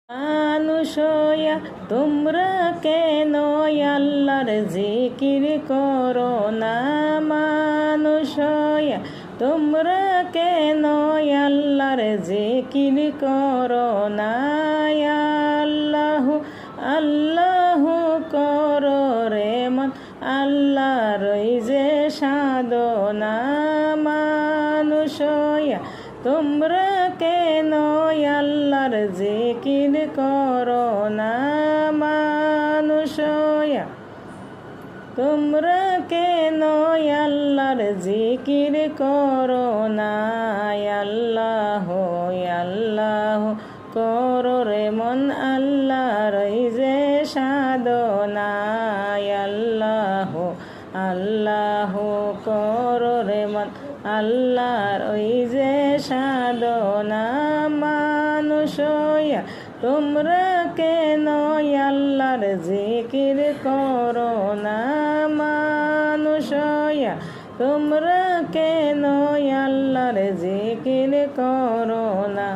মানুষয়া তোমরা কেন আল্লাহর জিকির করো না। মানুষয়া তোমরা কেন আল্লাহর জিকির করো না। আল্লাহু আল্লাহু করো রে মন, আল্লাহরই যে সাধনা। মানুষয়া তোমরা কেন আল্লাহর জিকির করো না। মানুষয়া তোমরা কেন আল্লাহর জিকির করো না। আল্লাহ আল্লাহ করো রে মন, আল্লাহরই যে সাধনা। আল্লাহ আল্লাহ করো রে মন, আল্লাহর ওই যে সাধনা। মানুষয়া তোমরা কেন আল্লাহর জিকির করো না। মানুষয়া তোমরা কেন আল্লাহর জিকির করো না।